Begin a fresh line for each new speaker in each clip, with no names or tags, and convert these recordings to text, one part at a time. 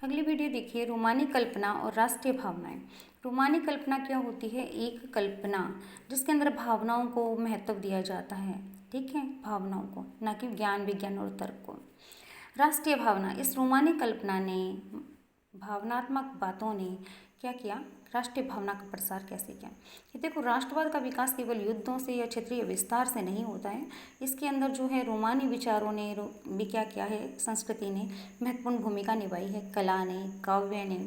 अगली वीडियो देखिए, रोमानी कल्पना और राष्ट्रीय भावनाएं। रोमानी कल्पना क्या होती है? एक कल्पना जिसके अंदर भावनाओं को महत्व दिया जाता है, ठीक है, भावनाओं को, ना कि ज्ञान विज्ञान और तर्क को। राष्ट्रीय भावना, इस रोमानी कल्पना ने, भावनात्मक बातों ने क्या किया? राष्ट्रीय भावना का प्रसार कैसे किया? ये देखो, राष्ट्रवाद का विकास केवल युद्धों से या क्षेत्रीय विस्तार से नहीं होता है। इसके अंदर जो है रोमानी विचारों ने भी क्या किया है, संस्कृति ने महत्वपूर्ण भूमिका निभाई है। कला ने, काव्य ने,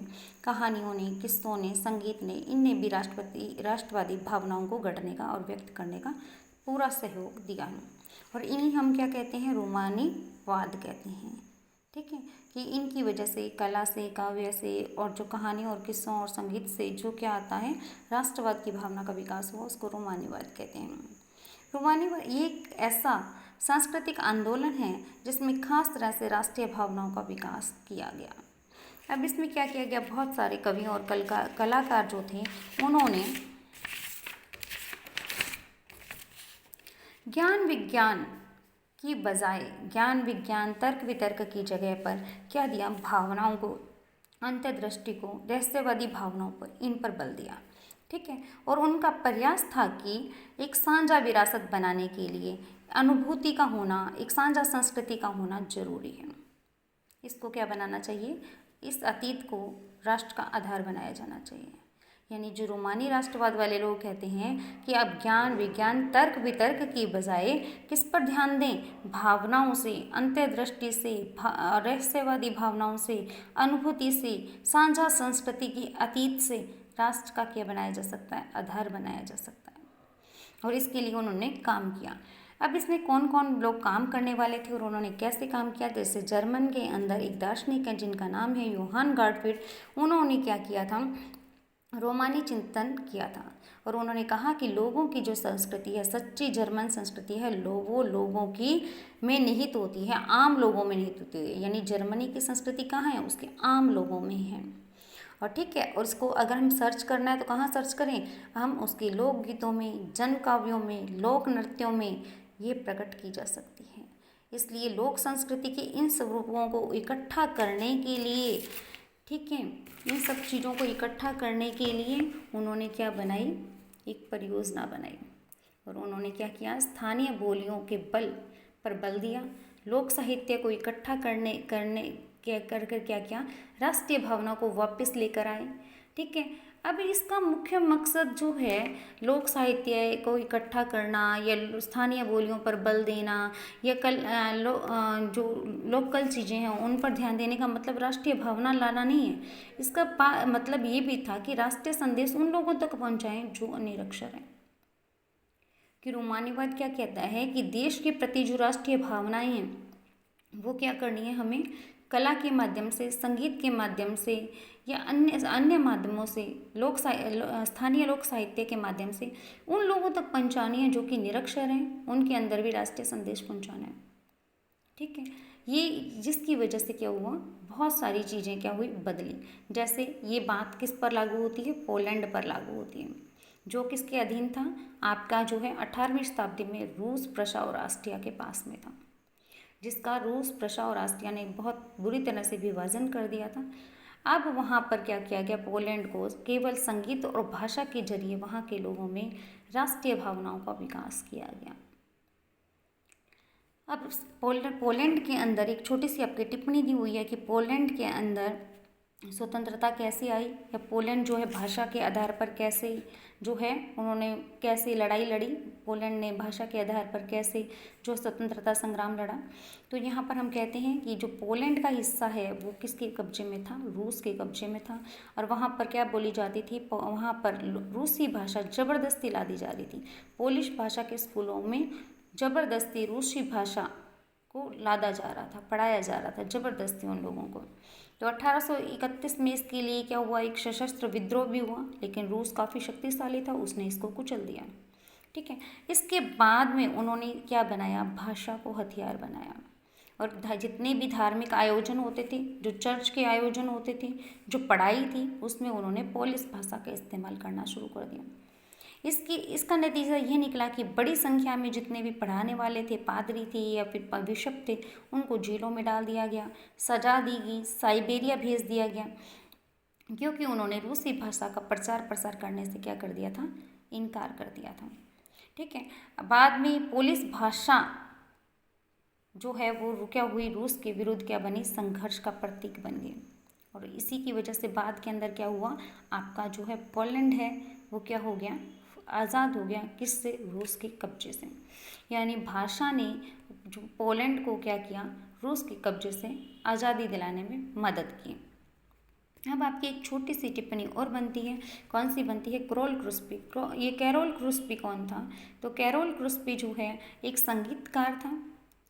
कहानियों ने, किस्सों ने, संगीत ने, इनने भी राष्ट्रवादी भावनाओं को गढ़ने का और व्यक्त करने का पूरा सहयोग दिया है। और इन्हीं हम क्या कहते हैं? रोमानीवाद कहते हैं, ठीक है। कि इनकी वजह से, कला से, काव्य से और जो कहानी और किस्सों और संगीत से जो क्या आता है, राष्ट्रवाद की भावना का विकास हुआ, उसको रोमानीवाद कहते हैं। रोमानीवाद ये एक ऐसा सांस्कृतिक आंदोलन है जिसमें खास तरह से राष्ट्रीय भावनाओं का विकास किया गया। अब इसमें क्या किया गया? बहुत सारे कवि और कलाकार जो थे, उन्होंने ज्ञान विज्ञान की बजाय, ज्ञान विज्ञान तर्क वितर्क की जगह पर क्या दिया? भावनाओं को, अंतर्दृष्टि को, रहस्यवादी भावनाओं पर, इन पर बल दिया, ठीक है। और उनका प्रयास था कि एक साझा विरासत बनाने के लिए अनुभूति का होना, एक साझा संस्कृति का होना जरूरी है। इसको क्या बनाना चाहिए? इस अतीत को राष्ट्र का आधार बनाया जाना चाहिए। यानी जो रोमानी राष्ट्रवाद वाले लोग कहते हैं कि अब ज्ञान विज्ञान तर्क वितर्क की बजाय किस पर ध्यान दें? भावनाओं से, अंतर्दृष्टि से, रहस्यवादी भावनाओं से, अनुभूति से, साझा संस्कृति की अतीत से राष्ट्र का क्या बनाया जा सकता है? आधार बनाया जा सकता है। और इसके लिए उन्होंने काम किया। अब इसमें कौन कौन लोग काम करने वाले थे और उन्होंने कैसे काम किया? जैसे जर्मन के अंदर एक दार्शनिक है जिनका नाम है योहान गाडफ्रीड। उन्होंने क्या किया था? रोमानी चिंतन किया था और उन्होंने कहा कि लोगों की जो संस्कृति है, सच्ची जर्मन संस्कृति है, वो लोगों की में निहित होती है, आम लोगों में निहित होती है। यानी जर्मनी की संस्कृति कहाँ है? उसके आम लोगों में है। और ठीक है, और इसको अगर हम सर्च करना है तो कहाँ सर्च करें? हम उसके लोकगीतों में, जन काव्यों में, लोक नृत्यों में ये प्रकट की जा सकती है। इसलिए लोक संस्कृति के इन स्वरूपों को इकट्ठा करने के लिए, ठीक है, इन सब चीज़ों को इकट्ठा करने के लिए उन्होंने क्या बनाई? एक परियोजना बनाई। और उन्होंने क्या किया? स्थानीय बोलियों के बल पर बल दिया, लोक साहित्य को इकट्ठा करने कर क्या किया? राष्ट्रीय भावना को वापस लेकर आए, ठीक है। अब इसका मुख्य मकसद जो है, लोक साहित्य को इकट्ठा करना या स्थानीय बोलियों पर बल देना या जो लोकल चीज़ें हैं उन पर ध्यान देने का मतलब राष्ट्रीय भावना लाना नहीं है। इसका मतलब ये भी था कि राष्ट्रीय संदेश उन लोगों तक पहुंचाएं जो निरक्षर हैं। कि रोमानीवाद क्या कहता है कि देश के प्रति जो राष्ट्रीय भावनाएं हैं वो क्या करनी है? हमें कला के माध्यम से, संगीत के माध्यम से या अन्य माध्यमों से, स्थानीय लोक साहित्य के माध्यम से उन लोगों तक पहुंचानी है जो कि निरक्षर हैं, उनके अंदर भी राष्ट्रीय संदेश पहुंचाना है, ठीक है। ये जिसकी वजह से क्या हुआ? बहुत सारी चीज़ें क्या हुई? बदली। जैसे ये बात किस पर लागू होती है? पोलैंड पर लागू होती है, जो किसके अधीन था? आपका जो है 18वीं शताब्दी में रूस, प्रशा और ऑस्ट्रिया के पास में था, जिसका रूस, प्रशा और ऑस्ट्रिया ने बहुत बुरी तरह से विभाजन कर दिया था। अब वहाँ पर क्या किया गया? पोलैंड को केवल संगीत और भाषा के जरिए वहाँ के लोगों में राष्ट्रीय भावनाओं का विकास किया गया। अब पोलैंड के अंदर एक छोटी सी आपकी टिप्पणी दी हुई है कि पोलैंड के अंदर स्वतंत्रता कैसे आई, या पोलैंड जो है भाषा के आधार पर कैसे जो है उन्होंने कैसे लड़ाई लड़ी, पोलैंड ने भाषा के आधार पर कैसे जो स्वतंत्रता संग्राम लड़ा। तो यहाँ पर हम कहते हैं कि जो पोलैंड का हिस्सा है वो किसके कब्जे में था? रूस के कब्जे में था। और वहाँ पर क्या बोली जाती थी? वहाँ पर रूसी भाषा ज़बरदस्ती ला दी जा रही थी। पोलिश भाषा के स्कूलों में ज़बरदस्ती रूसी भाषा को लादा जा रहा था, पढ़ाया जा रहा था ज़बरदस्ती उन लोगों को। तो 1831 में इसके लिए क्या हुआ? एक सशस्त्र विद्रोह भी हुआ, लेकिन रूस काफ़ी शक्तिशाली था, उसने इसको कुचल दिया, ठीक है। इसके बाद में उन्होंने क्या बनाया? भाषा को हथियार बनाया। और जितने भी धार्मिक आयोजन होते थे, जो चर्च के आयोजन होते थे, जो पढ़ाई थी, उसमें उन्होंने पोलिश भाषा का इस्तेमाल करना शुरू कर दिया। इसका नतीजा ये निकला कि बड़ी संख्या में जितने भी पढ़ाने वाले थे, पादरी थे या फिर बिशप थे, उनको जेलों में डाल दिया गया, सजा दी गई, साइबेरिया भेज दिया गया, क्योंकि उन्होंने रूसी भाषा का प्रचार प्रसार करने से क्या कर दिया था, इनकार कर दिया था। ठीक है। बाद में पोलिश भाषा जो है वो क्या हुई, रूस के विरुद्ध क्या बनी, संघर्ष का प्रतीक बन गई। और इसी की वजह से बाद के अंदर क्या हुआ, आपका जो है पोलैंड है वो क्या हो गया, आज़ाद हो गया। किससे, रूस के कब्जे से। यानी भाषा ने जो पोलैंड को क्या किया, रूस के कब्जे से आज़ादी दिलाने में मदद की। अब आपकी एक छोटी सी टिप्पणी और बनती है, कौन सी बनती है, कैरोल क्रुस्पी। ये कैरोल क्रुस्पी कौन था, तो कैरोल क्रुस्पी जो है एक संगीतकार था।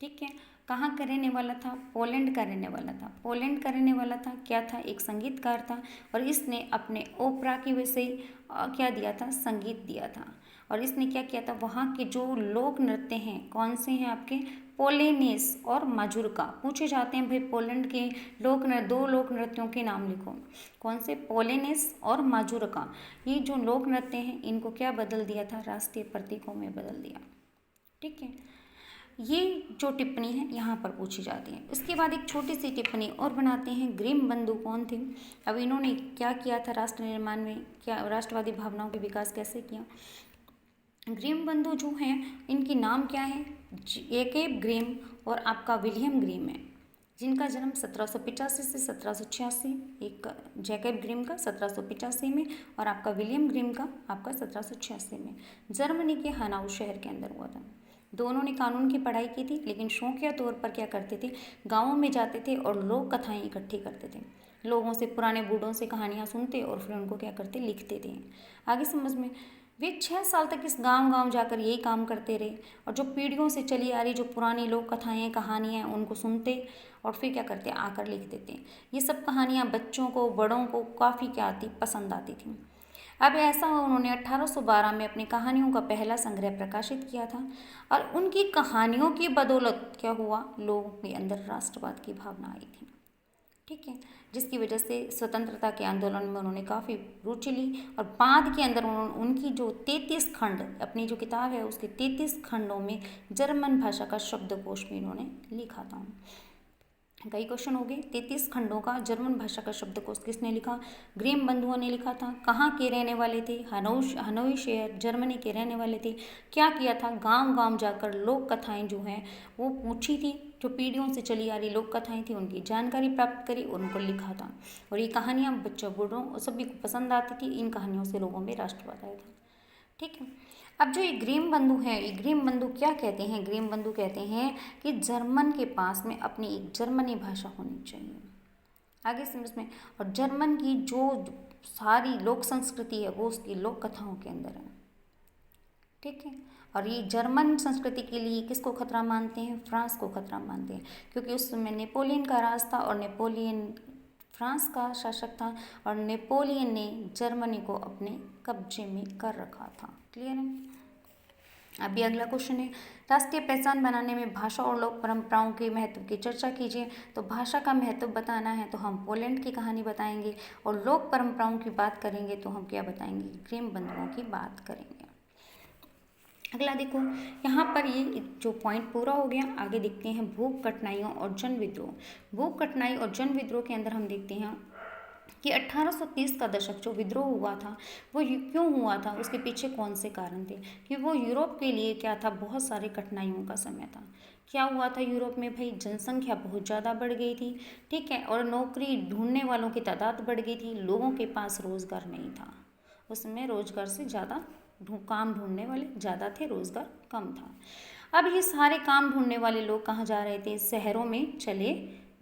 ठीक है। कहाँ का रहने वाला था, पोलैंड का रहने वाला था। पोलैंड का रहने वाला था, क्या था, एक संगीतकार था। और इसने अपने ओपरा की वजह से क्या दिया था, संगीत दिया था। और इसने क्या किया था, वहाँ के जो लोक नृत्य हैं, कौन से हैं आपके, पोलेनेस और माजुरका। पूछे जाते हैं भाई पोलैंड के दो लोक नृत्यों के नाम लिखो, कौन से, पोलेनेस और माजुरका। ये जो लोक नृत्य हैं इनको क्या बदल दिया था, राष्ट्रीय प्रतीकों में बदल दिया। ठीक है। ये जो टिप्पणी है यहाँ पर पूछी जाती है। उसके बाद एक छोटी सी टिप्पणी और बनाते हैं, ग्रीम बंधु कौन थे। अब इन्होंने क्या किया था राष्ट्र निर्माण में, क्या राष्ट्रवादी भावनाओं के विकास कैसे किया। ग्रीम बंधु जो हैं इनकी नाम क्या है, जेकब ग्रीम और आपका विलियम ग्रीम है, जिनका जन्म 1785 से 1786, एक जैकब ग्रीम का 1785 में और आपका विलियम ग्रीम का आपका 1786 में जर्मनी के हनाउ शहर के अंदर हुआ था। दोनों ने कानून की पढ़ाई की थी, लेकिन शौकिया तौर पर क्या करते थे, गाँवों में जाते थे और लोक कथाएँ इकट्ठी करते थे। लोगों से, पुराने बूढ़ों से कहानियाँ सुनते और फिर उनको क्या करते, लिखते थे। आगे समझ में, वे 6 साल तक इस गांव जाकर यही काम करते रहे और जो पीढ़ियों से चली आ रही जो पुरानी लोक कथाएँ, कहानियाँ, उनको सुनते और फिर क्या करते, आकर लिख देते। ये सब कहानियाँ बच्चों को, बड़ों को काफ़ी क्या आती, पसंद आती थी। अब ऐसा उन्होंने 1812 में अपनी कहानियों का पहला संग्रह प्रकाशित किया था और उनकी कहानियों की बदौलत क्या हुआ, लोगों के अंदर राष्ट्रवाद की भावना आई थी। ठीक है। जिसकी वजह से स्वतंत्रता के आंदोलन में उन्होंने काफ़ी रुचि ली और बाद के अंदर उनकी जो 33 खंड, अपनी जो किताब है उसके 33 खंडों में जर्मन भाषा का शब्दकोश भी इन्होंने लिखा था। कई क्वेश्चन हो गए। 33 खंडों का जर्मन भाषा का शब्दकोश किसने लिखा, ग्रीम बंधुओं ने लिखा था। कहाँ के रहने वाले थे, हनोई शहर जर्मनी के रहने वाले थे। क्या किया था, गांव गांव जाकर लोक कथाएं जो हैं वो पूछी थी, जो पीढ़ियों से चली आ रही लोक कथाएं थी उनकी जानकारी प्राप्त करी और उनको लिखा था। और ये कहानियाँ बच्चों, बूढ़ों और सभी को पसंद आती थी। इन कहानियों से लोगों में राष्ट्रवाद आया था। ठीक है। अब जो ये ग्रीम बंधु हैं, ये ग्रीम बंधु क्या कहते हैं, ग्रीम बंधु कहते हैं कि जर्मन के पास में अपनी एक जर्मनी भाषा होनी चाहिए। आगे समझ में, और जर्मन की जो सारी लोक संस्कृति है वो उसकी लोक कथाओं के अंदर है। ठीक है। और ये जर्मन संस्कृति के लिए किसको खतरा मानते हैं, फ्रांस को खतरा मानते हैं, क्योंकि उस समय नेपोलियन का राज था और नेपोलियन फ्रांस का शासक था और नेपोलियन ने जर्मनी को अपने कब्जे में कर रखा था। क्लियर है। अभी अगला क्वेश्चन है, राष्ट्रीय पहचान बनाने में भाषा और लोक परंपराओं के महत्व की चर्चा कीजिए। तो भाषा का महत्व बताना है तो हम पोलैंड की कहानी बताएंगे और लोक परंपराओं की बात करेंगे तो हम क्या बताएंगे, ग्रीम बंधुओं की बात करेंगे। अगला देखो, यहाँ पर ये जो पॉइंट पूरा हो गया। आगे देखते हैं भूख कठिनाइयों और जन विद्रोह। भूख कठिनाई और जन विद्रोह के अंदर हम देखते हैं कि 1830 का दशक जो विद्रोह हुआ था वो क्यों हुआ था, उसके पीछे कौन से कारण थे, कि वो यूरोप के लिए क्या था, बहुत सारी कठिनाइयों का समय था। क्या हुआ था यूरोप में, भाई जनसंख्या बहुत ज़्यादा बढ़ गई थी। ठीक है। और नौकरी ढूंढने वालों की तादाद बढ़ गई थी, लोगों के पास रोज़गार नहीं था। उस समय रोज़गार से ज़्यादा काम ढूंढने वाले ज़्यादा थे, रोज़गार कम था। अब ये सारे काम ढूंढने वाले लोग कहाँ जा रहे थे, शहरों में चले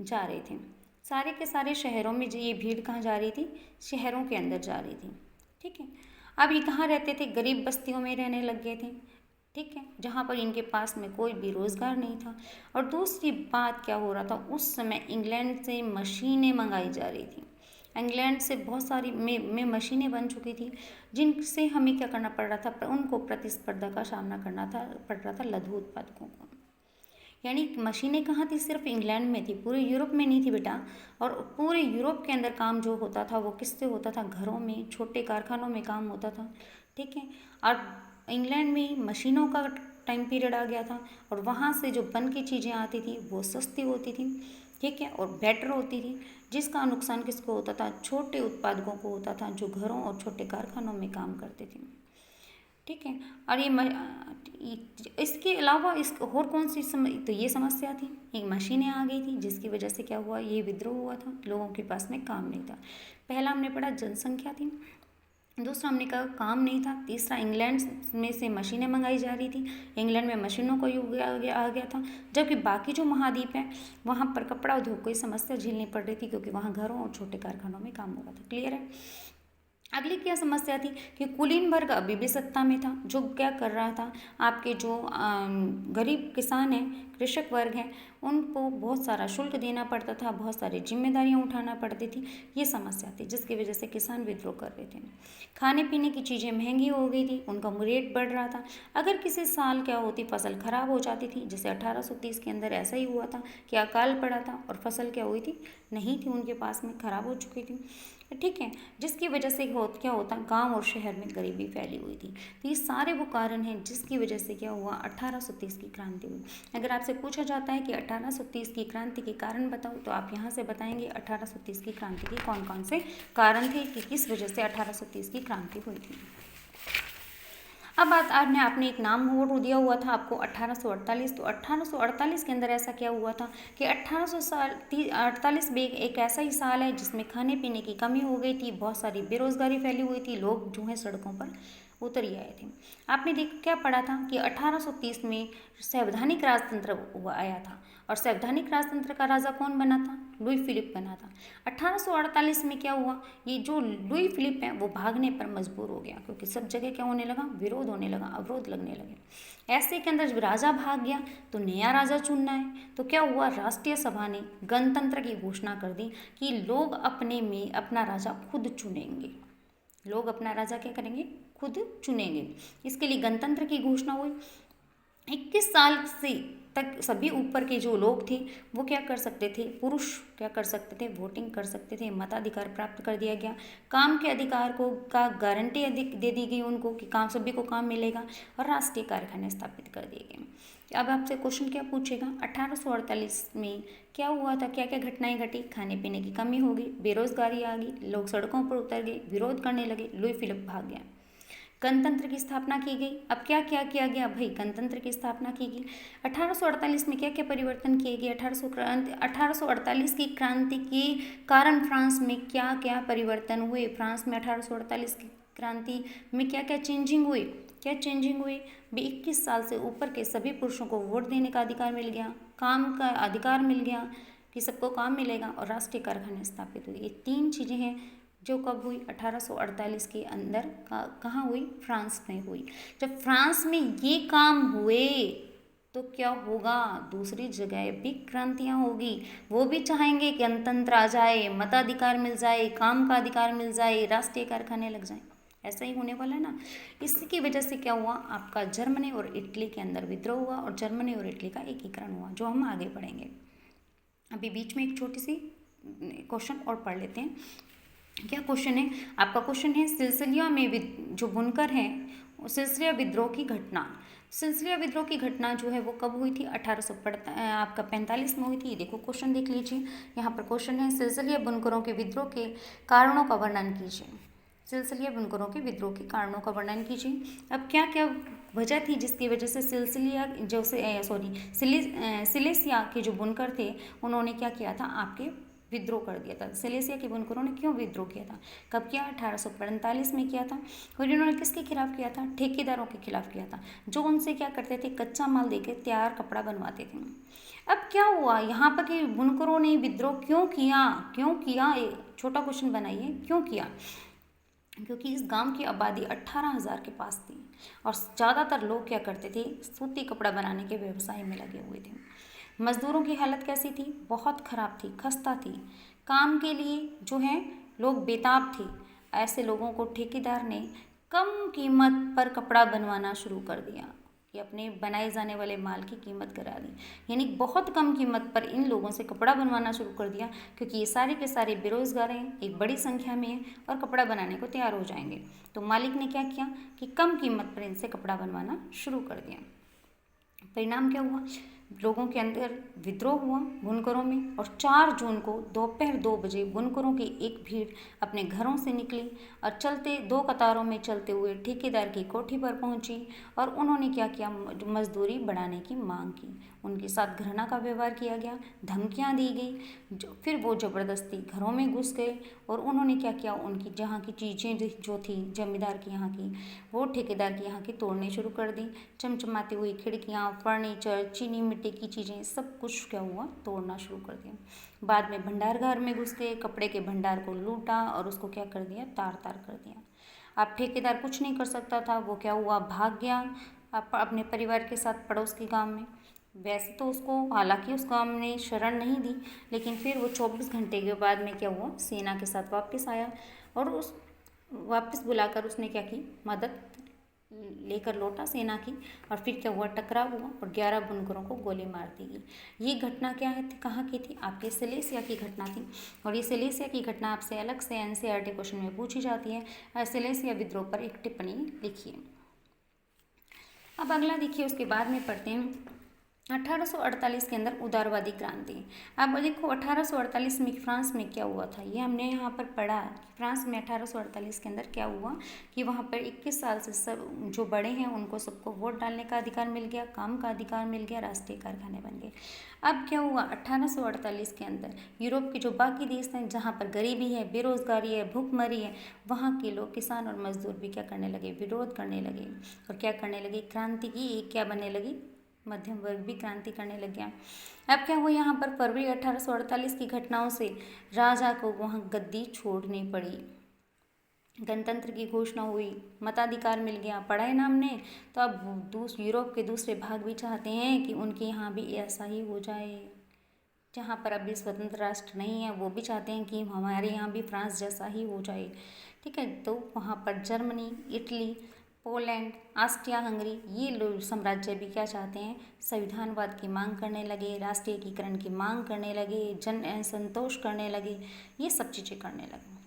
जा रहे थे। सारे के सारे शहरों में ये भीड़ कहाँ जा रही थी, शहरों के अंदर जा रही थी। ठीक है। अब ये कहाँ रहते थे, गरीब बस्तियों में रहने लग गए थे। ठीक है। जहाँ पर इनके पास में कोई भी रोज़गार नहीं था। और दूसरी बात क्या हो रहा था, उस समय इंग्लैंड से मशीनें मंगाई जा रही थी। इंग्लैंड से बहुत सारी में मशीनें बन चुकी थी, जिनसे हमें क्या करना पड़ रहा था, उनको प्रतिस्पर्धा का सामना करना था पड़ रहा था लघु उत्पादकों को। यानी मशीनें कहाँ थी, सिर्फ इंग्लैंड में थी, पूरे यूरोप में नहीं थी बेटा। और पूरे यूरोप के अंदर काम जो होता था वो किससे होता था, घरों में, छोटे कारखानों में काम होता था, ठीक है। और इंग्लैंड में मशीनों का टाइम पीरियड आ गया था, और वहाँ से जो बन की चीज़ें आती थी वो सस्ती होती थी, ठीक है, और बेटर होती थी, जिसका नुकसान किसको होता था, छोटे उत्पादकों को होता था, जो घरों और छोटे कारखानों में काम करते थे, ठीक है। और इसके अलावा इस और कौन सी तो ये समस्या थी, एक मशीनें आ गई थी, जिसकी वजह से क्या हुआ, ये विद्रोह हुआ था, लोगों के पास में काम नहीं था। पहला हमने पढ़ा जनसंख्या थी, दूसरा हमने कहा काम नहीं था, तीसरा इंग्लैंड में से मशीनें मंगाई जा रही थी, इंग्लैंड में मशीनों का युग आ गया था, जबकि बाकी जो महाद्वीप है वहाँ पर कपड़ा उद्योग कोई समस्या झेलनी पड़ रही थी, क्योंकि वहाँ घरों और छोटे कारखानों में काम हो रहा था। क्लियर है। अगली क्या समस्या थी कि कुलीन वर्ग अभी भी सत्ता में था, जो क्या कर रहा था, आपके जो गरीब किसान हैं, कृषक वर्ग हैं, उनको बहुत सारा शुल्क देना पड़ता था, बहुत सारी जिम्मेदारियां उठाना पड़ती थी, ये समस्या थी, जिसकी वजह से किसान विद्रोह कर रहे थे। खाने पीने की चीज़ें महंगी हो गई थी, उनका रेट बढ़ रहा था। अगर किसी साल क्या होती, फसल खराब हो जाती थी, जैसे 1830 के अंदर ऐसा ही हुआ था कि अकाल पड़ा था और फसल क्या हुई थी, नहीं थी उनके पास में, खराब हो चुकी थी, ठीक है, जिसकी वजह से क्या होता, गांव और शहर में गरीबी फैली हुई थी। तो ये सारे वो कारण हैं जिसकी वजह से क्या हुआ, 1830 की क्रांति हुई। अगर आपसे पूछा जाता है कि 1830 की क्रांति के कारण बताओ, तो आप यहाँ से बताएंगे 1830 की क्रांति के कौन कौन से कारण थे, कि किस वजह से 1830 की क्रांति हुई थी। अब बात आपने एक नाम वो दिया हुआ था आपको 1848, तो 1848 के अंदर ऐसा क्या हुआ था कि 1848 भी एक ऐसा ही साल है जिसमें खाने पीने की कमी हो गई थी, बहुत सारी बेरोजगारी फैली हुई थी, लोग जो है सड़कों पर उतर ही आए थे। आपने क्या पढ़ा था कि 1830 में संवैधानिक राजतंत्र आया था, और संवैधानिक राजतंत्र का राजा कौन बना था, लुई फिलिप बना था। 1848 में क्या हुआ, ये जो लुई फिलिप है वो भागने पर मजबूर हो गया, क्योंकि सब जगह क्या होने लगा, विरोध होने लगा, अवरोध लगने लगे। ऐसे के अंदर जब राजा भाग गया तो नया राजा चुनना है, तो क्या हुआ, राष्ट्रीय सभा ने गणतंत्र की घोषणा कर दी कि लोग अपने में अपना राजा खुद चुनेंगे, लोग अपना राजा क्या करेंगे, खुद चुनेंगे। इसके लिए गणतंत्र की घोषणा हुई। 21 साल से तक सभी ऊपर के जो लोग थे वो क्या कर सकते थे, पुरुष क्या कर सकते थे, वोटिंग कर सकते थे, मताधिकार प्राप्त कर दिया गया। काम के अधिकार को का गारंटी अधिक दे दी गई उनको कि काम सभी को काम मिलेगा, और राष्ट्रीय कारखाने स्थापित कर दिए गए। अब आपसे क्वेश्चन क्या पूछेगा, 1848 में क्या हुआ था, क्या क्या घटनाएं घटी, खाने पीने की कमी हो गई, बेरोजगारी आ गई, लोग सड़कों पर उतर गए, विरोध करने लगे, लुई फिलिप भाग गया, गणतंत्र की स्थापना की गई। अब क्या क्या किया गया भाई, गणतंत्र की स्थापना की गई। 1848 में क्या क्या परिवर्तन किए गए, 1848 की क्रांति के कारण फ्रांस में क्या क्या परिवर्तन हुए, फ्रांस में 1848 की क्रांति में क्या क्या चेंजिंग हुई, क्या चेंजिंग हुई, 21 साल से ऊपर के सभी पुरुषों को वोट देने का अधिकार मिल गया, काम का अधिकार मिल गया कि सबको काम मिलेगा, और राष्ट्रीय कारखाने स्थापित हुए। ये 3 चीज़ें हैं जो कब हुई, 1848 के अंदर कहाँ हुई, फ्रांस में हुई। जब फ्रांस में ये काम हुए तो क्या होगा, दूसरी जगह भी क्रांतियाँ होगी, वो भी चाहेंगे कि गणतंत्र आ जाए, मताधिकार मिल जाए, काम का अधिकार मिल जाए, राष्ट्रीय कारखाने लग जाए। ऐसा ही होने वाला है ना। इसकी वजह से क्या हुआ, आपका जर्मनी और इटली के अंदर विद्रोह हुआ, और जर्मनी और इटली का एकीकरण हुआ, जो हम आगे पढ़ेंगे। अभी बीच में एक छोटी सी क्वेश्चन और पढ़ लेते हैं। क्या क्वेश्चन है आपका, क्वेश्चन है सिलसिलिया में जो बुनकर हैं, सिलसिलिया विद्रोह की घटना। सिलसिलिया विद्रोह की घटना जो है वो कब हुई थी, 1845 में हुई थी। देखो क्वेश्चन देख लीजिए, यहाँ पर क्वेश्चन है सिलसिलिया बुनकरों के विद्रोह के कारणों का वर्णन कीजिए। सिलसिलिया बुनकरों के विद्रोह के कारणों का वर्णन कीजिए। अब क्या क्या वजह थी जिसकी वजह से सिलेसिया के जो बुनकर थे उन्होंने क्या किया था, आपके विद्रोह कर दिया था। सिलेसिया के बुनकरों ने क्यों विद्रोह किया था, कब किया, 1845 में किया था। और इन्होंने किसके खिलाफ किया था, ठेकेदारों के खिलाफ किया था, जो उनसे क्या करते थे, कच्चा माल देकर तैयार कपड़ा बनवाते थे। अब क्या हुआ यहाँ पर कि बुनकरों ने विद्रोह क्यों किया, छोटा क्वेश्चन बनाइए, क्यों किया, क्योंकि इस गांव की आबादी 18,000 के पास थी, और ज़्यादातर लोग क्या करते थे, सूती कपड़ा बनाने के व्यवसाय में लगे हुए थे। मजदूरों की हालत कैसी थी, बहुत ख़राब थी, खस्ता थी, काम के लिए जो है लोग बेताब थे। ऐसे लोगों को ठेकेदार ने कम कीमत पर कपड़ा बनवाना शुरू कर दिया। ये अपने बनाए जाने वाले माल की कीमत करा दी। यानी बहुत कम कीमत पर इन लोगों से कपड़ा बनवाना शुरू कर दिया, क्योंकि ये सारे के सारे बेरोजगार हैं, एक बड़ी संख्या में हैं और कपड़ा बनाने को तैयार हो जाएंगे। तो मालिक ने क्या किया कि कम कीमत पर इनसे कपड़ा बनवाना शुरू कर दिया। परिणाम क्या हुआ? लोगों के अंदर विद्रोह हुआ बुनकरों में, और 4 जून को दोपहर 2 बजे बुनकरों की एक भीड़ अपने घरों से निकली और चलते 2 कतारों में चलते हुए ठेकेदार की कोठी पर पहुंची और उन्होंने क्या किया? मजदूरी बढ़ाने की मांग की। उनके साथ घृणा का व्यवहार किया गया, धमकियां दी गई। फिर वो ज़बरदस्ती घरों में घुस गए और उन्होंने क्या किया? उनकी जहाँ की चीज़ें जो थी जमींदार की यहाँ की, वो ठेकेदार की यहाँ की तोड़ने शुरू कर दी। चमचमाती हुई खिड़कियाँ, फर्नीचर, चीनी मिट्टी की चीज़ें, सब कुछ क्या हुआ? तोड़ना शुरू कर दिया। बाद में भंडारघर में घुस गए, कपड़े के भंडार को लूटा और उसको क्या कर दिया? तार तार कर दिया। अब ठेकेदार कुछ नहीं कर सकता था, वो क्या हुआ? भाग गया अपने परिवार के साथ पड़ोस के गांव में। वैसे तो उसको हालांकि उस गांव ने शरण नहीं दी, लेकिन फिर वो 24 घंटे के बाद में क्या हुआ? सेना के साथ वापस आया और उस वापस बुलाकर उसने क्या की? मदद लेकर लौटा सेना की। और फिर क्या हुआ? टकराव हुआ और 11 बुनकरों को गोली मार दी गई। ये घटना क्या है, कहाँ की थी? आपके सिलेसिया की घटना थी। और ये सिलेसिया की घटना आपसे अलग से एनसीईआरटी क्वेश्चन में पूछी जाती है। सिलेसिया विद्रोह पर एक टिप्पणी लिखिए। अब अगला देखिए, उसके बाद में पढ़ते हैं 1848 के अंदर उदारवादी क्रांति। अब देखो 1848 में फ्रांस में क्या हुआ था, ये हमने यहाँ पर पढ़ा कि फ्रांस में 1848 के अंदर क्या हुआ कि वहाँ पर 21 साल से सब जो बड़े हैं उनको सबको वोट डालने का अधिकार मिल गया, काम का अधिकार मिल गया, राष्ट्रीय कारखाने बन गए। अब क्या हुआ? 1848 के अंदर यूरोप के जो बाकी देश हैं जहाँ पर गरीबी है, बेरोजगारी है, भूखमरी है, वहाँ के लोग किसान और मजदूर भी क्या करने लगे? विरोध करने लगे। और क्या करने लगे? क्रांति की एक क्या बनने लगी? मध्यम वर्ग भी क्रांति करने लग गया। अब क्या हुआ? यहाँ पर फरवरी 1848 की घटनाओं से राजा को वहाँ गद्दी छोड़नी पड़ी। गणतंत्र की घोषणा हुई, मताधिकार मिल गया, पढ़ा है ना हमने। तो अब यूरोप के दूसरे भाग भी चाहते हैं कि उनके यहाँ भी ऐसा ही हो जाए। जहाँ पर अभी स्वतंत्र राष्ट्र नहीं है वो भी चाहते हैं कि हमारे यहाँ भी फ्रांस जैसा ही हो जाए। ठीक है, तो वहाँ पर Germany, Italy, Poland, Austria Hungary, ये लोग साम्राज्य भी क्या चाहते हैं? संविधानवाद की मांग करने लगे, राष्ट्रीय एकीकरण की मांग करने लगे, जन संतोष करने लगे, ये सब चीज़ें करने लगे।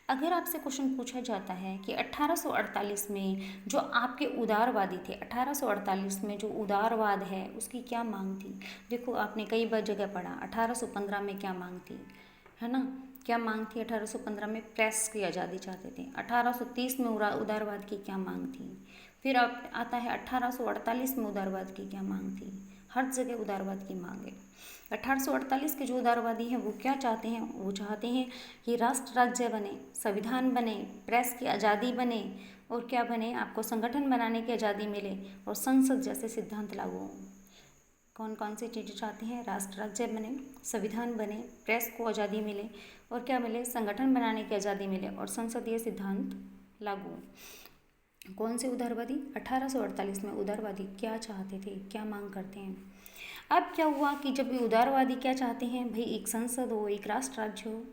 अगर आपसे क्वेश्चन पूछा जाता है कि 1848 में जो आपके उदारवादी थे, 1848 में जो उदारवाद है उसकी क्या मांग थी? देखो आपने कई बार जगह पढ़ा, 1815 में क्या मांग थी, है ना? क्या मांग थी? 1815 में प्रेस की आज़ादी चाहते थे। 1830 में उदारवाद की क्या मांग थी? फिर आता है 1848 में उदारवाद की क्या मांग थी? हर जगह उदारवाद की मांग है। 1848 के जो उदारवादी हैं वो क्या चाहते हैं? वो चाहते हैं कि राष्ट्र राज्य बने, संविधान बने, प्रेस की आज़ादी बने, और क्या बने? आपको संगठन बनाने की आज़ादी मिले और संसद जैसे सिद्धांत लागू हों। कौन कौन सी चीज़ें चाहते हैं? राष्ट्र राज्य बने, संविधान बने, प्रेस को आज़ादी मिले, और क्या मिले? संगठन बनाने की आज़ादी मिले और संसदीय सिद्धांत लागू। कौन से उदारवादी? 1848 में उदारवादी क्या चाहते थे, क्या मांग करते हैं? अब क्या हुआ कि जब ये उदारवादी क्या चाहते हैं भाई, एक संसद हो, एक राष्ट्र राज्य हो,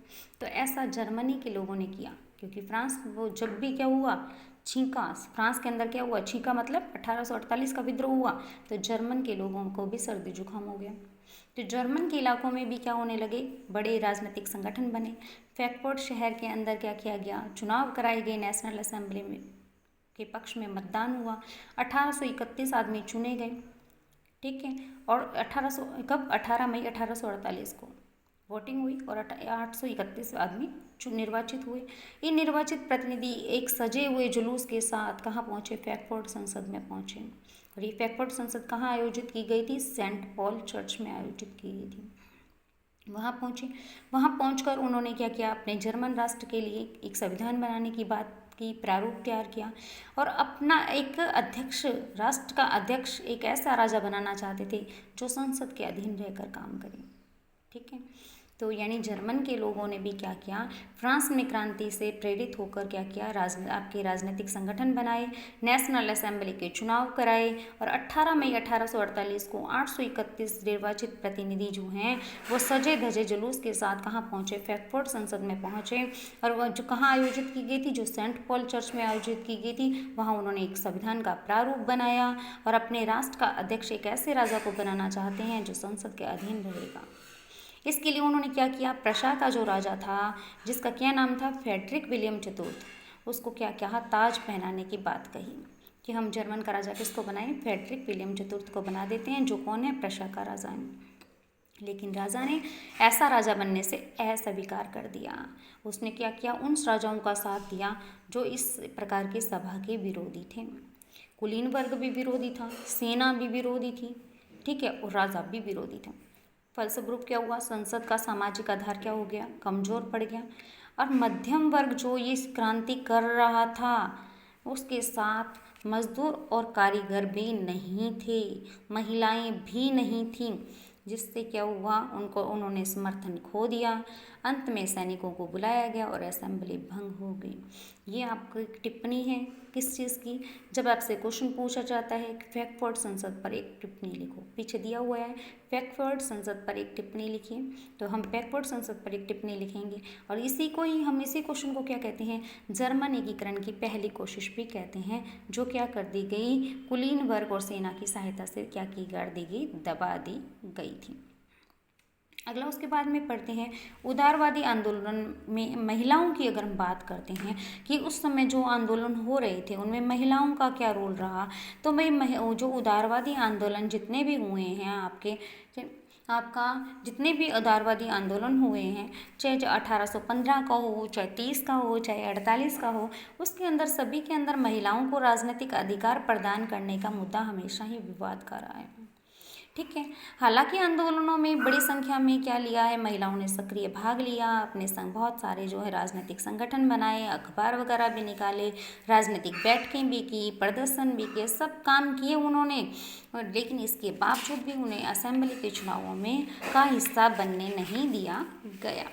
तो ऐसा जर्मनी के लोगों ने किया। क्योंकि फ्रांस वो जब भी क्या हुआ, छींका, फ्रांस के अंदर क्या हुआ, छींका मतलब 1848 का विद्रोह हुआ, तो जर्मन के लोगों को भी सर्दी जुकाम हो गया। तो जर्मन के इलाकों में भी क्या होने लगे? बड़े राजनीतिक संगठन बने। फ्रैंकफर्ट शहर के अंदर क्या किया गया? चुनाव कराए गए, नेशनल असेंबली में के पक्ष में मतदान हुआ, 1831 आदमी चुने गए। ठीक है, और 18 मई 1848 को वोटिंग हुई और 831 आदमी निर्वाचित हुए। ये निर्वाचित प्रतिनिधि एक सजे हुए जुलूस के साथ कहाँ पहुँचे? फ्रैंकफर्ट संसद में पहुँचे। और ये फ्रैंकफर्ट संसद कहाँ आयोजित की गई थी? सेंट पॉल चर्च में आयोजित की गई थी। वहाँ पहुँचे, वहाँ पहुँचकर उन्होंने क्या किया? अपने जर्मन राष्ट्र के लिए एक संविधान बनाने की बात की, प्रारूप तैयार किया, और अपना एक अध्यक्ष, राष्ट्र का अध्यक्ष एक ऐसा राजा बनाना चाहते थे जो संसद के अधीन रहकर काम करे। ठीक है, तो यानी जर्मन के लोगों ने भी क्या किया, फ्रांस में क्रांति से प्रेरित होकर क्या किया, आपके राजनीतिक संगठन बनाए, नेशनल असेंबली के चुनाव कराए और 18 मई 1848 को 831 निर्वाचित प्रतिनिधि जो हैं वो सजे धजे जुलूस के साथ कहाँ पहुँचे, फ्रैंकफर्ट संसद में पहुँचे। और वह जो कहाँ आयोजित की गई थी, जो सेंट पॉल चर्च में आयोजित की गई थी, वहाँ उन्होंने एक संविधान का प्रारूप बनाया और अपने राष्ट्र का अध्यक्ष एक ऐसे राजा को बनाना चाहते हैं जो संसद के अधीन रहेगा। इसके लिए उन्होंने क्या किया, प्रशा का जो राजा था जिसका क्या नाम था, फ्रेडरिक विलियम चतुर्थ, उसको क्या कहा, ताज पहनाने की बात कही कि हम जर्मन का राजा किसको बनाएं, फ्रेडरिक विलियम चतुर्थ को बना देते हैं, जो कौन है, प्रशा का राजा है। लेकिन राजा ने ऐसा राजा बनने से अस्वीकार कर दिया। उसने क्या किया, उन राजाओं का साथ दिया जो इस प्रकार की सभा के विरोधी थे। कुलीन वर्ग भी विरोधी था, सेना भी विरोधी थी, ठीक है, और राजा भी विरोधी था। फलस्वरूप क्या हुआ, संसद का सामाजिक आधार क्या हो गया, कमजोर पड़ गया। और मध्यम वर्ग जो ये क्रांति कर रहा था उसके साथ मजदूर और कारीगर भी नहीं थे, महिलाएं भी नहीं थीं, जिससे क्या हुआ, उन्होंने समर्थन खो दिया। अंत में सैनिकों को बुलाया गया और असेंबली भंग हो गई। ये आपको एक टिप्पणी है किस चीज़ की, जब आपसे क्वेश्चन पूछा जाता है कि फ्रैंकफर्ट संसद पर एक टिप्पणी लिखो, पीछे दिया हुआ है फ्रैंकफर्ट संसद पर एक टिप्पणी लिखिए, तो हम फ्रैंकफर्ट संसद पर एक टिप्पणी लिखेंगे। और इसी को ही हम इसी क्वेश्चन को क्या कहते हैं, जर्मन एकीकरण की पहली कोशिश भी कहते हैं, जो क्या कर दी गई, कुलीन वर्ग और सेना की सहायता से क्या की कर दी गई, दबा दी गई थी। अगला उसके बाद में पढ़ते हैं उदारवादी आंदोलन में महिलाओं की। अगर हम बात करते हैं कि उस समय जो आंदोलन हो रहे थे उनमें महिलाओं का क्या रोल रहा, तो भाई जो उदारवादी आंदोलन जितने भी हुए हैं आपका जितने भी उदारवादी आंदोलन हुए हैं, चाहे 1815 का हो, चाहे 30 का हो, चाहे 48 का हो, उसके अंदर सभी के अंदर महिलाओं को राजनीतिक अधिकार प्रदान करने का मुद्दा हमेशा ही विवाद का रहा है, ठीक है। हालांकि आंदोलनों में बड़ी संख्या में क्या लिया है, महिलाओं ने सक्रिय भाग लिया, अपने संग बहुत सारे जो है राजनीतिक संगठन बनाए, अखबार वगैरह भी निकाले, राजनीतिक बैठकें भी की, प्रदर्शन भी किए, सब काम किए उन्होंने। लेकिन इसके बावजूद भी उन्हें असेंबली के चुनावों में का हिस्सा बनने नहीं दिया गया।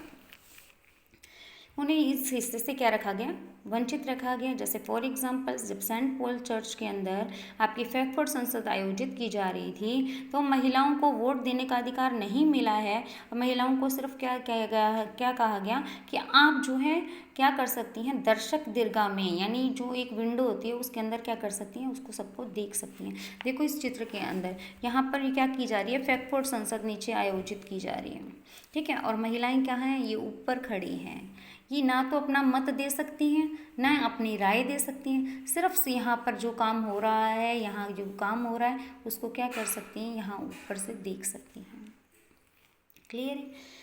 उन्हें इस हिस्से से क्या रखा गया, वंचित रखा गया। जैसे फॉर एग्जांपल जब सेंट पॉल चर्च के अंदर आपकी फ्रैंकफर्ट संसद आयोजित की जा रही थी तो महिलाओं को वोट देने का अधिकार नहीं मिला है। महिलाओं को सिर्फ क्या कहा गया कि आप जो है क्या कर सकती हैं, दर्शक दीर्घा में, यानी जो एक विंडो होती है उसके अंदर क्या कर सकती हैं, उसको सबको देख सकती हैं। देखो इस चित्र के अंदर यहाँ पर क्या की जा रही है, फ्रैंकफर्ट संसद नीचे आयोजित की जा रही है, ठीक है। और महिलाएं क्या हैं, ये ऊपर खड़ी हैं। ये ना तो अपना मत दे सकती हैं, ना अपनी राय दे सकती हैं, सिर्फ यहाँ पर जो काम हो रहा है, यहाँ जो काम हो रहा है उसको क्या कर सकती हैं, यहाँ ऊपर से देख सकती हैं। क्लियर है।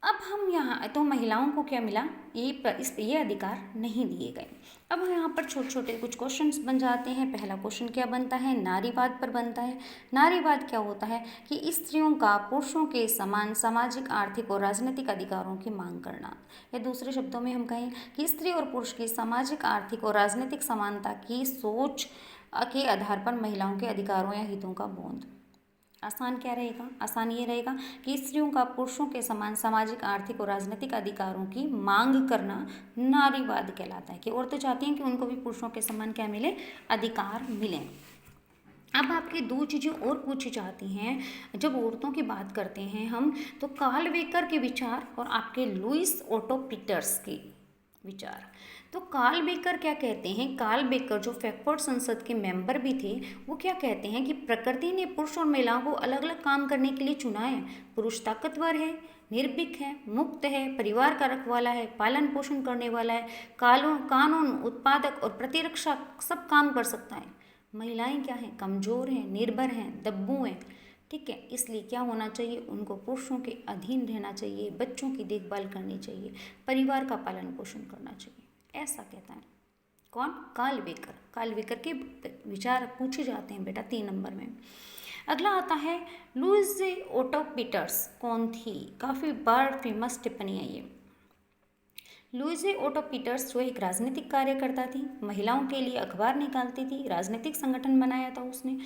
अब हम यहाँ तो महिलाओं को क्या मिला, ये अधिकार नहीं दिए गए। अब यहाँ पर छोटे छोटे कुछ क्वेश्चंस बन जाते हैं। पहला क्वेश्चन क्या बनता है, नारीवाद पर बनता है। नारीवाद क्या होता है कि स्त्रियों का पुरुषों के समान सामाजिक, आर्थिक और राजनीतिक अधिकारों की मांग करना, या दूसरे शब्दों में हम कहें कि स्त्री और पुरुष की सामाजिक, आर्थिक और राजनीतिक समानता की सोच के आधार पर महिलाओं के अधिकारों या हितों का बोध। आसान क्या रहेगा, आसान ये रहेगा कि स्त्रियों का पुरुषों के समान सामाजिक, आर्थिक और राजनीतिक अधिकारों की मांग करना नारीवाद कहलाता है। कि औरतें चाहती हैं कि उनको भी पुरुषों के समान क्या मिले, अधिकार मिले। अब आपके दो चीज़ें और पूछी जाती हैं जब औरतों की बात करते हैं हम, तो कार्ल बेकर के विचार और आपके लुईस ओटो पीटर्स के विचार। तो कार्ल बेकर क्या कहते हैं, कार्ल बेकर जो फ्रैंकफर्ट संसद के मेंबर भी थे, वो क्या कहते हैं कि प्रकृति ने पुरुष और महिलाओं को अलग अलग काम करने के लिए चुना है। पुरुष ताकतवर है, निर्भीक है, मुक्त है, परिवार का रखवाला है, पालन पोषण करने वाला है, कानून, उत्पादक और प्रतिरक्षा सब काम कर सकता है। महिलाएं क्या हैं, कमज़ोर हैं, निर्भर हैं, दब्बू हैं, ठीक है। इसलिए क्या होना चाहिए, उनको पुरुषों के अधीन रहना चाहिए, बच्चों की देखभाल करनी चाहिए, परिवार का पालन पोषण करना चाहिए, ऐसा कहता है कौन, कार्ल बेकर। कार्ल बेकर के विचार पूछे जाते हैं बेटा 3 नंबर में। अगला आता है लुईस ओटो पीटर्स। कौन थी, काफ़ी बार फेमस टिप्पणी है ये। लुइसे ओटो पीटर्स जो एक राजनीतिक कार्यकर्ता थी, महिलाओं के लिए अखबार निकालती थी, राजनीतिक संगठन बनाया था उसने।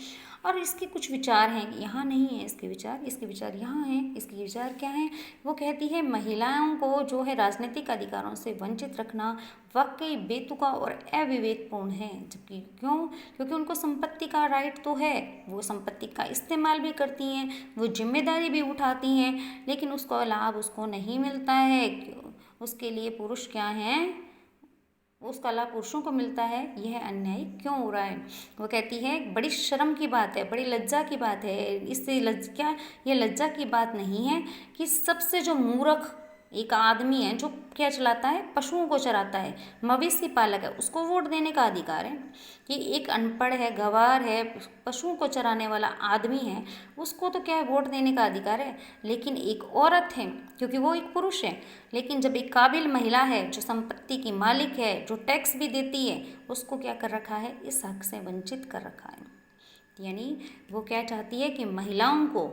और इसके कुछ विचार हैं, यहाँ नहीं है इसके विचार यहाँ हैं। इसके विचार क्या हैं? वो कहती है महिलाओं को जो है राजनीतिक अधिकारों से वंचित रखना वाकई बेतुका और अविवेकपूर्ण है। जबकि क्यों? क्योंकि उनको संपत्ति का राइट तो है, वो संपत्ति का इस्तेमाल भी करती हैं, वो जिम्मेदारी भी उठाती हैं, लेकिन उसका लाभ उसको नहीं मिलता है। उसके लिए पुरुष क्या हैं? उसका लाभ पुरुषों को मिलता है। यह अन्याय क्यों हो रहा है? वो कहती है बड़ी शर्म की बात है, बड़ी लज्जा की बात है। इससे क्या ये लज्जा की बात नहीं है कि सबसे जो मूर्ख एक आदमी है जो क्या चलाता है, पशुओं को चराता है, मवेशी पालक है, उसको वोट देने का अधिकार है। कि एक अनपढ़ है, गंवार है, पशुओं को चराने वाला आदमी है, उसको तो क्या है, वोट देने का अधिकार है। लेकिन एक औरत है, क्योंकि वो एक पुरुष है, लेकिन जब एक काबिल महिला है जो संपत्ति की मालिक है, जो टैक्स भी देती है, उसको क्या कर रखा है? इस हक से वंचित कर रखा है। यानी वो क्या चाहती है कि महिलाओं को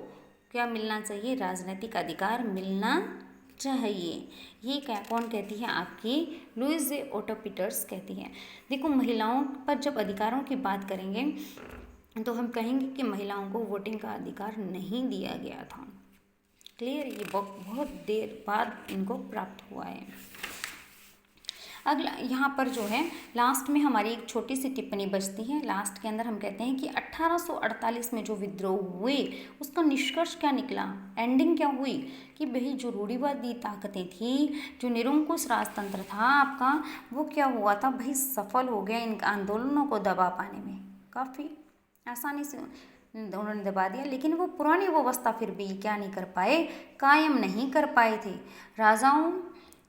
क्या मिलना चाहिए? राजनीतिक अधिकार मिलना चाहिए। ये क्या कौन कहती है? आपकी लुइसे ओटो पीटर्स कहती है। देखो, महिलाओं पर जब अधिकारों की बात करेंगे तो हम कहेंगे कि महिलाओं को वोटिंग का अधिकार नहीं दिया गया था। क्लियर? ये बहुत देर बाद इनको प्राप्त हुआ है। अगला यहाँ पर जो है लास्ट में हमारी एक छोटी सी टिप्पणी बचती है। लास्ट के अंदर हम कहते हैं कि 1848 में जो विद्रोह हुए उसका निष्कर्ष क्या निकला, एंडिंग क्या हुई? कि भाई जो रूढ़िवादी ताकतें थी, जो निरंकुश राजतंत्र था आपका, वो क्या हुआ था भाई? सफल हो गया इन आंदोलनों को दबा पाने में। काफ़ी आसानी से उन्होंने दबा दिया, लेकिन वो पुरानी व्यवस्था फिर भी क्या नहीं कर पाए? कायम नहीं कर पाए थे। राजाओं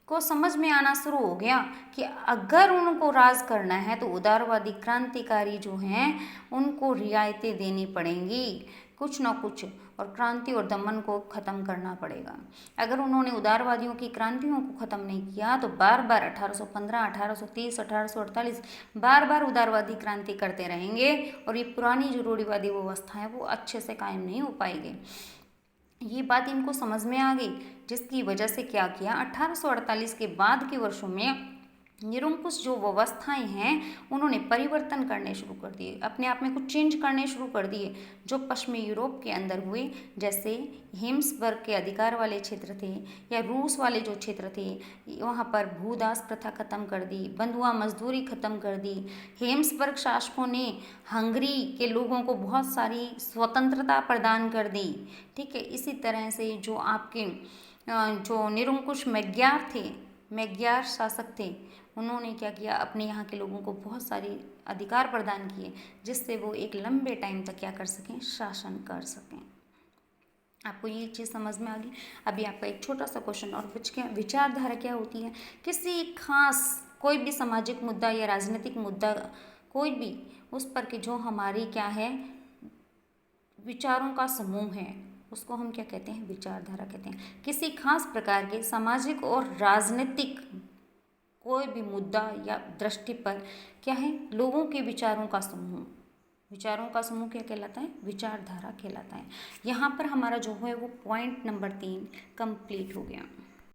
को समझ में आना शुरू हो गया कि अगर उनको राज करना है तो उदारवादी क्रांतिकारी जो हैं उनको रियायतें देनी पड़ेंगी, कुछ ना कुछ, और क्रांति और दमन को ख़त्म करना पड़ेगा। अगर उन्होंने उदारवादियों की क्रांतियों को ख़त्म नहीं किया तो बार बार 1815, 1830, 1848 बार बार उदारवादी क्रांति करते रहेंगे और ये पुरानी जो रूढ़िवादी व्यवस्था है वो अच्छे से कायम नहीं हो पाएगी। ये बात इनको समझ में आ गई, जिसकी वजह से क्या किया? 1848 के बाद के वर्षों में निरंकुश जो व्यवस्थाएं हैं उन्होंने परिवर्तन करने शुरू कर दिए, अपने आप में कुछ चेंज करने शुरू कर दिए जो पश्चिमी यूरोप के अंदर हुए। जैसे हेम्सबर्ग के अधिकार वाले क्षेत्र थे या रूस वाले जो क्षेत्र थे, वहाँ पर भूदास प्रथा खत्म कर दी, बंधुआ मजदूरी खत्म कर दी। हेम्सबर्ग शासकों ने हंगरी के लोगों को बहुत सारी स्वतंत्रता प्रदान कर दी। ठीक है, इसी तरह से जो आपके जो निरंकुश मैग्यार शासक थे, उन्होंने क्या किया? अपने यहाँ के लोगों को बहुत सारी अधिकार प्रदान किए, जिससे वो एक लंबे टाइम तक क्या कर सकें? शासन कर सकें। आपको ये चीज़ समझ में आ गई? अभी आपका एक छोटा सा क्वेश्चन और बच गया। विचारधारा क्या होती है? किसी खास कोई भी सामाजिक मुद्दा या राजनीतिक मुद्दा कोई भी, उस पर कि जो हमारी क्या है, विचारों का समूह है, उसको हम क्या कहते हैं? विचारधारा कहते हैं। किसी खास प्रकार के सामाजिक और राजनीतिक कोई भी मुद्दा या दृष्टि पर क्या है? लोगों के विचारों का समूह। विचारों का समूह क्या कहलाता है? विचारधारा कहलाता है। यहाँ पर हमारा जो है वो पॉइंट नंबर 3 कंप्लीट हो गया।